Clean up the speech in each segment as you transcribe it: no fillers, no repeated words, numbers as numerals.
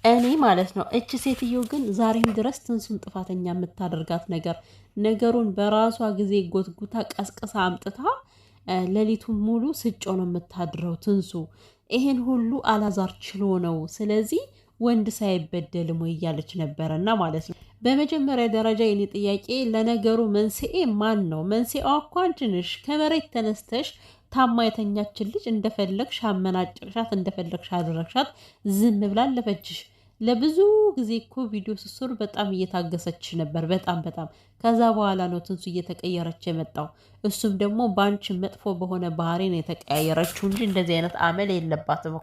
እኔ ማለት ነው። እቺ ሴትዮ ግን ዛሬም ድረስ ትንሱን ጥፋተኛ የምታደርጋት ነገሩን በራሷ ጊዜ ጎትጉታ ቀስቅሳ አምጥታ ሌሊቱን ሙሉ ስጮ ነው የምታድረው ትንሱ። ይሄን ሁሉ አላዛር ችሎ ነው። ስለዚህ ወንድ ሳይበደልም ወይ እያለች ነበረና ማለት ነው። በመጀመሪያ ደረጃ የኔ ጥያቄ ለነገሩ መንስኤ ማን ነው? መንስኤዋ እኮ አንቺ ነሽ። ከመሬት ተነስተሽ ታማ የተኛችን ልጅ እንደፈለግሽ አመናጨቅሻት፣ እንደፈለግሽ አደረግሻት። ዝም ብላ አለፈችሽ። ለብዙ ጊዜ እኮ ቪዲዮ ስስሩ በጣም እየታገሰች ነበር። በጣም ከዛ በኋላ ነው ትንሱ እየተቀየረች የመጣው። እሱም ደግሞ በአንቺ መጥፎ በሆነ ባህሪ ነው የተቀያየረችው እንጂ እንደዚህ አይነት አመል የለባትም።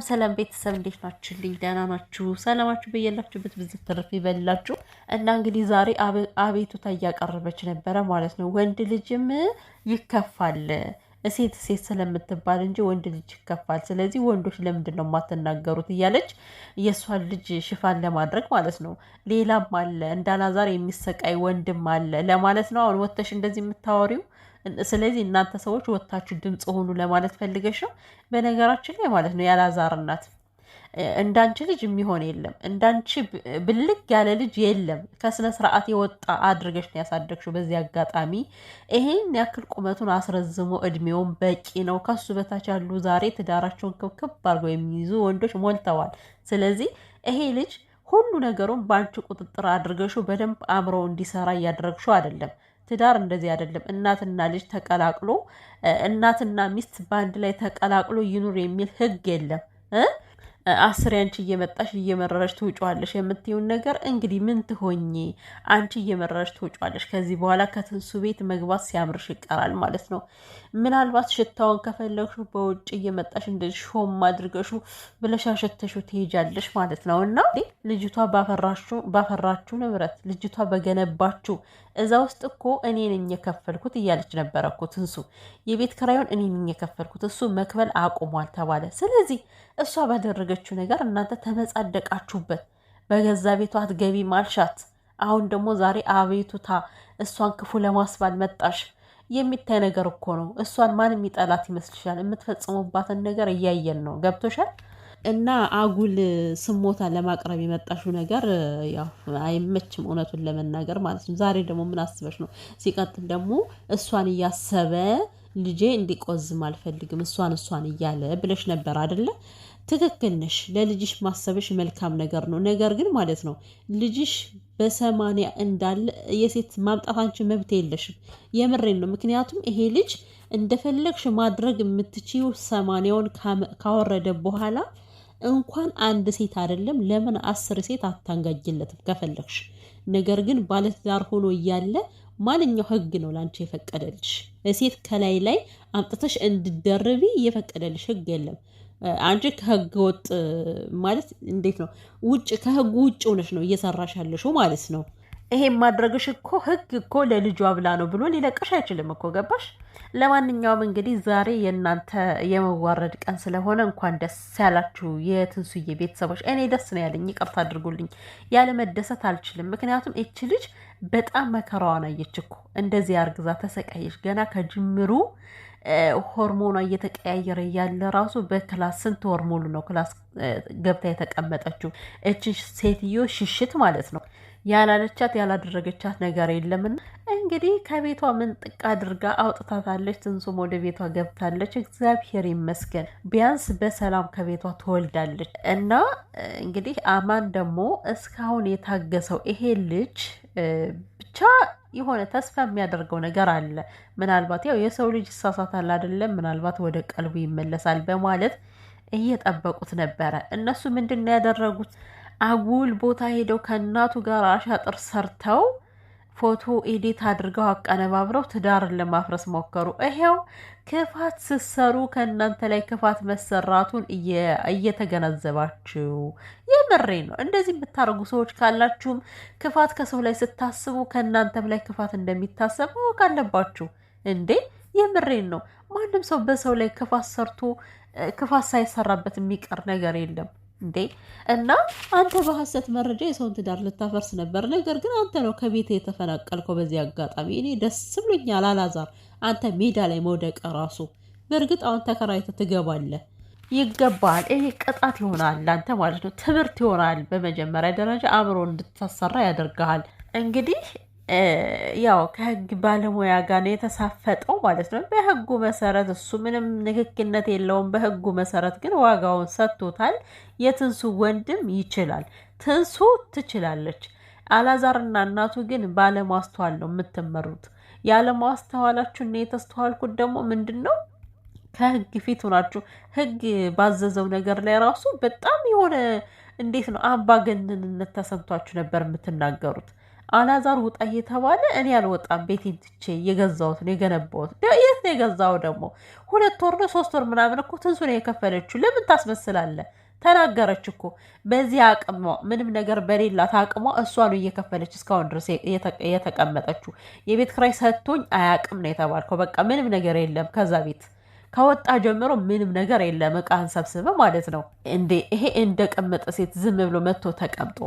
ሰላም ቤተሰብ እንዴት ናችሁልኝ? ደህና ናችሁ? ሰላማችሁ በየላችሁበት ብዝት ትርፍ ይበላችሁ። እና እንግዲህ ዛሬ አቤቱታ እያቀረበች ነበረ ማለት ነው። ወንድ ልጅም ይከፋል ሴት ስለምትባል እንጂ ወንድ ልጅ ይከፋል። ስለዚህ ወንዶች ለምንድን ነው የማትናገሩት? እያለች የእሷን ልጅ ሽፋን ለማድረግ ማለት ነው። ሌላም አለ እንዳላዛር የሚሰቃይ ወንድም አለ ለማለት ነው አሁን ወጥተሽ እንደዚህ የምታወሪው። ስለዚህ እናንተ ሰዎች ወጥታችሁ ድምፅ ሆኑ ለማለት ፈልገሽ ነው። በነገራችን ላይ ማለት ነው ያላዛር እናት እንዳንቺ ልጅ የሚሆን የለም። እንዳንቺ ብልግ ያለ ልጅ የለም። ከስነ ስርዓት የወጣ አድርገሽ ነው ያሳደግሽው። በዚህ አጋጣሚ ይሄን ያክል ቁመቱን አስረዝሞ እድሜውን በቂ ነው። ከሱ በታች ያሉ ዛሬ ትዳራቸውን ክብክብ አድርገው የሚይዙ ወንዶች ሞልተዋል። ስለዚህ ይሄ ልጅ ሁሉ ነገሩን በአንቺ ቁጥጥር አድርገሽው በደንብ አምረው እንዲሰራ እያደረግሽው አይደለም። ትዳር እንደዚህ አይደለም። እናትና ልጅ ተቀላቅሎ እናትና ሚስት በአንድ ላይ ተቀላቅሎ ይኑር የሚል ህግ የለም። አስሬ አንቺ እየመጣሽ እየመረረሽ ትውጫዋለሽ የምትይውን ነገር እንግዲህ ምን ትሆኚ? አንቺ እየመረረሽ ትውጫዋለሽ። ከዚህ በኋላ ከትንሱ ቤት መግባት ሲያምርሽ ይቀራል ማለት ነው። ምናልባት ሽታውን ከፈለግሹ በውጭ እየመጣሽ እንደዚህ ሾም አድርገሹ ብለሻሸተሹ ትሄጃለሽ ማለት ነው። እና ልጅቷ ባፈራችሁ ንብረት ልጅቷ በገነባችሁ እዛ ውስጥ እኮ እኔ ነኝ የከፈልኩት እያለች ነበረ እኮ ትንሱ። የቤት ክራዩን እኔ ነኝ የከፈልኩት እሱ መክፈል አቁሟል ተባለ። ስለዚህ እሷ ባደረገችው ነገር እናንተ ተመጻደቃችሁበት። በገዛ ቤቷ አትገቢ ማልሻት። አሁን ደግሞ ዛሬ አቤቱታ እሷን ክፉ ለማስባል መጣሽ። የሚታይ ነገር እኮ ነው። እሷን ማን የሚጠላት ይመስልሻል? የምትፈጽሙባትን ነገር እያየን ነው። ገብቶሻል? እና አጉል ስሞታ ለማቅረብ የመጣሽው ነገር ያው አይመችም፣ እውነቱን ለመናገር ማለት ነው። ዛሬ ደግሞ ምን አስበሽ ነው? ሲቀጥል ደግሞ እሷን እያሰበ ልጄ እንዲቆዝም አልፈልግም እሷን እያለ ብለሽ ነበር አይደለ? ትክክል ነሽ። ለልጅሽ ማሰብሽ መልካም ነገር ነው። ነገር ግን ማለት ነው ልጅሽ በ80 እንዳለ የሴት ማምጣት አንቺ መብት የለሽም። የምሬን ነው። ምክንያቱም ይሄ ልጅ እንደፈለግሽ ማድረግ የምትችይው 80ውን ካወረደ በኋላ እንኳን አንድ ሴት አይደለም ለምን 10 ሴት አታንጋጅለትም ከፈለግሽ። ነገር ግን ባለትዳር ሆኖ እያለ ማንኛው ህግ ነው ላንቺ የፈቀደልሽ? ሴት ከላይ ላይ አምጥተሽ እንድደርቢ የፈቀደልሽ ህግ የለም። አንቺ ከህግ ወጥ ማለት እንዴት ነው? ከህግ ውጭ ሆነሽ ነው እየሰራሽ ያለሽው ማለት ነው። ይሄ ማድረግሽ እኮ ህግ እኮ ለልጇ ብላ ነው ብሎ ሊለቅሽ አይችልም እኮ ገባሽ? ለማንኛውም እንግዲህ ዛሬ የእናንተ የመዋረድ ቀን ስለሆነ እንኳን ደስ ያላችሁ የትንሱዬ ቤተሰቦች። እኔ ደስ ነው ያለኝ፣ ይቅርታ አድርጉልኝ። ያለ መደሰት አልችልም። ምክንያቱም እቺ ልጅ በጣም መከራዋን አየች እኮ። እንደዚህ አርግዛ ተሰቃየች። ገና ከጅምሩ ሆርሞኗ እየተቀያየረ ያለ ራሱ በክላስ ስንት ወር ሙሉ ነው ክላስ ገብታ የተቀመጠችው እቺ ሴትዮ ሽሽት ማለት ነው። ያላለቻት ያላደረገቻት ነገር የለምና እንግዲህ ከቤቷ ምን ጥቅ አድርጋ አውጥታታለች። ትንሱም ወደ ቤቷ ገብታለች። እግዚአብሔር ይመስገን ቢያንስ በሰላም ከቤቷ ትወልዳለች። እና እንግዲህ አማን ደግሞ እስካሁን የታገሰው ይሄ ልጅ ብቻ የሆነ ተስፋ የሚያደርገው ነገር አለ። ምናልባት ያው የሰው ልጅ ይሳሳታል አይደለም፣ ምናልባት ወደ ቀልቡ ይመለሳል በማለት እየጠበቁት ነበረ። እነሱ ምንድን ነው ያደረጉት? አጉል ቦታ ሄደው ከእናቱ ጋር አሻጥር ሰርተው ፎቶ ኤዲት አድርገው አቀነባብረው ትዳርን ለማፍረስ ሞከሩ። ይሄው ክፋት ስትሰሩ ከእናንተ ላይ ክፋት መሰራቱን እየተገነዘባችሁ፣ የምሬ ነው። እንደዚህ የምታደርጉ ሰዎች ካላችሁም ክፋት ከሰው ላይ ስታስቡ ከእናንተም ላይ ክፋት እንደሚታሰብ ማወቅ አለባችሁ። እንዴ የምሬን ነው። ማንም ሰው በሰው ላይ ክፋት ሰርቶ ክፋት ሳይሰራበት የሚቀር ነገር የለም እንዴ። እና አንተ በሐሰት መረጃ የሰውን ትዳር ልታፈርስ ነበር። ነገር ግን አንተ ነው ከቤት የተፈናቀልከው። በዚህ አጋጣሚ እኔ ደስ ብሎኛል። አላዛር አንተ ሜዳ ላይ መውደቅ ራሱ በእርግጥ አሁን ተከራይተህ ትገባለህ። ይገባል። ይሄ ቅጣት ይሆናል ላንተ ማለት ነው፣ ትምህርት ይሆናል። በመጀመሪያ ደረጃ አእምሮ እንድታሰራ ያደርግሃል። እንግዲህ ያው ከህግ ባለሙያ ጋር ነው የተሳፈጠው ማለት ነው። በህጉ መሰረት እሱ ምንም ንክክነት የለውም። በህጉ መሰረት ግን ዋጋውን ሰጥቶታል። የትንሱ ወንድም ይችላል፣ ትንሱ ትችላለች። አላዛርና እናቱ ግን ባለማስተዋል ነው የምትመሩት። ያለማስተዋላችሁና የተስተዋልኩት ደግሞ ምንድን ነው? ከህግ ፊት ሆናችሁ ህግ ባዘዘው ነገር ላይ ራሱ በጣም የሆነ እንዴት ነው አምባገነንነት ተሰምቷችሁ ነበር የምትናገሩት። አላዛር ውጣ እየተባለ እኔ አልወጣም፣ ቤቴን ትቼ የገዛሁት ነው የገነባሁት። የት ነው የገዛው ደግሞ? 2 ወር ነው 3 ወር ምናምን እኮ ትንሱ ነው የከፈለችው። ለምን ታስመስላለህ? ተናገረች እኮ በዚህ አቅሟ፣ ምንም ነገር በሌላት አቅሟ እሷ ነው እየከፈለች እስካሁን ድረስ የተቀመጠችው። የቤት ክራይ ሰጥቶኝ አያቅም ነው የተባልከው። በቃ ምንም ነገር የለም ከዛ ቤት ከወጣ ጀምሮ ምንም ነገር የለም። እቃህን ሰብስበ ማለት ነው እንዴ? ይሄ እንደ ቀመጠ ሴት ዝም ብሎ መጥቶ ተቀምጦ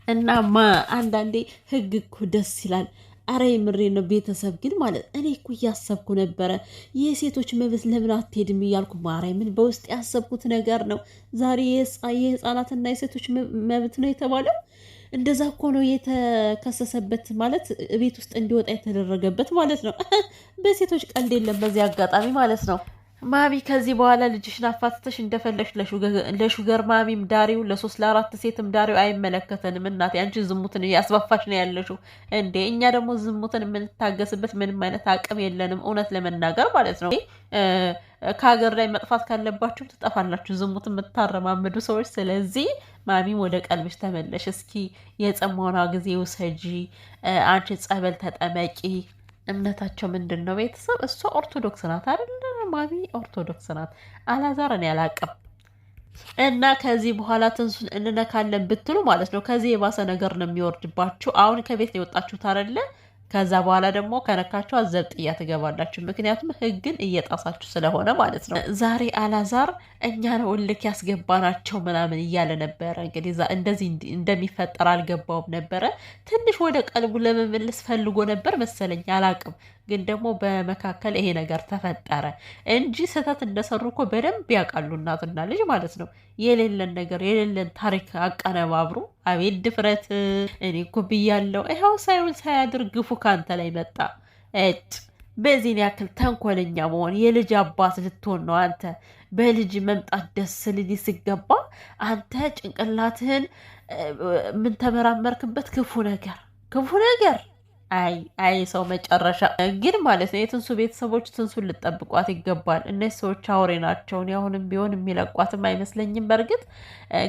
እናማ አንዳንዴ ህግ እኮ ደስ ይላል። አረ የምሬ ነው። ቤተሰብ ግን ማለት እኔ እኮ እያሰብኩ ነበረ የሴቶች መብት ለምን አትሄድም እያልኩ ማርያምን በውስጥ ያሰብኩት ነገር ነው። ዛሬ የህፃናትና የሴቶች መብት ነው የተባለው። እንደዛ እኮ ነው የተከሰሰበት ማለት ቤት ውስጥ እንዲወጣ የተደረገበት ማለት ነው። በሴቶች ቀልድ የለም በዚህ አጋጣሚ ማለት ነው። ማሚ ከዚህ በኋላ ልጅሽን አፋትተሽ እንደፈለሽ ለሹገር ማሚም ዳሪው ለ3 ለ4 ሴትም ዳሪው አይመለከተንም። እናቴ አንቺ ዝሙትን እያስፋፋሽ ነው ያለሽው እንዴ። እኛ ደግሞ ዝሙትን የምንታገስበት ምንም አይነት አቅም የለንም፣ እውነት ለመናገር ማለት ነው። ከሀገር ላይ መጥፋት ካለባችሁ ትጠፋላችሁ፣ ዝሙት የምታረማምዱ ሰዎች። ስለዚህ ማሚም ወደ ቀልብሽ ተመለሽ። እስኪ የጽሞና ጊዜ ውሰጂ፣ አንቺ ጸበል ተጠመቂ። እምነታቸው ምንድን ነው ቤተሰብ? እሷ ኦርቶዶክስ ናት አይደል? ማሚ ኦርቶዶክስ ናት። አላዛርን ያላቅም እና ከዚህ በኋላ ትንሱን እንነካለን ብትሉ ማለት ነው ከዚህ የባሰ ነገር ነው የሚወርድባችሁ። አሁን ከቤት ነው የወጣችሁት አይደለ? ከዛ በኋላ ደግሞ ከነካችሁ አዘብጥያ ትገባላችሁ። ምክንያቱም ህግን እየጣሳችሁ ስለሆነ ማለት ነው። ዛሬ አላዛር እኛ ነው እልክ ያስገባናቸው ምናምን እያለ ነበረ። እንግዲህ እንደዚህ እንደሚፈጠር አልገባውም ነበረ። ትንሽ ወደ ቀልቡ ለመመለስ ፈልጎ ነበር መሰለኝ፣ አላቅም። ግን ደግሞ በመካከል ይሄ ነገር ተፈጠረ እንጂ ስህተት እንደሰሩ እኮ በደንብ ያውቃሉ እናትና ልጅ ማለት ነው። የሌለን ነገር የሌለን ታሪክ አቀነባብሩ። አቤት ድፍረት! እኔ እኮ ብያለሁ። ይኸው ሳይውል ሳያድር ግፉ ካንተ ላይ መጣ። በዚህን ያክል ተንኮለኛ መሆን የልጅ አባት ልትሆን ነው አንተ። በልጅ መምጣት ደስ ልጅ ሲገባ አንተ ጭንቅላትህን ምን ተመራመርክበት? ክፉ ነገር አይ ሰው መጨረሻ ግን ማለት ነው። የትንሱ ቤተሰቦች ትንሱን ልጠብቋት ይገባል። እነዚህ ሰዎች አውሬ ናቸውን። አሁንም ቢሆን የሚለቋትም አይመስለኝም። በእርግጥ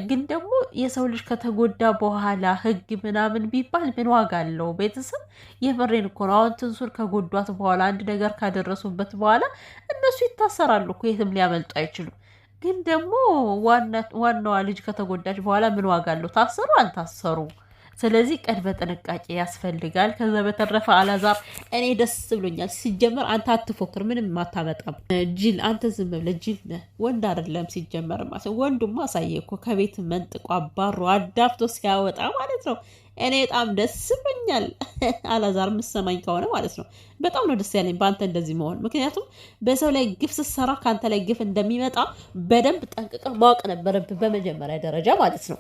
ግን ደግሞ የሰው ልጅ ከተጎዳ በኋላ ህግ ምናምን ቢባል ምን ዋጋ አለው? ቤተሰብ የምሬን እኮ ነው። አሁን ትንሱን ከጎዷት በኋላ አንድ ነገር ካደረሱበት በኋላ እነሱ ይታሰራሉ እኮ፣ የትም ሊያመልጡ አይችሉም። ግን ደግሞ ዋናዋ ልጅ ከተጎዳች በኋላ ምን ዋጋ አለው? ታሰሩ አልታሰሩ ስለዚህ ቅድመ ጥንቃቄ ያስፈልጋል። ከዛ በተረፈ አላዛር እኔ ደስ ብሎኛል። ሲጀመር አንተ አትፎክር፣ ምንም አታመጣም። ጅል አንተ ዝም ብለህ ጅል ነህ። ወንድ አይደለም ሲጀመር ማለት ነው። ወንዱማ አሳየ እኮ ከቤት መንጥቆ አባሮ አዳፍቶ ሲያወጣ ማለት ነው። እኔ በጣም ደስ ብሎኛል። አላዛር የምትሰማኝ ከሆነ ማለት ነው በጣም ነው ደስ ያለኝ በአንተ እንደዚህ መሆን። ምክንያቱም በሰው ላይ ግፍ ስትሰራ ከአንተ ላይ ግፍ እንደሚመጣ በደንብ ጠንቅቀህ ማወቅ ነበረብህ በመጀመሪያ ደረጃ ማለት ነው።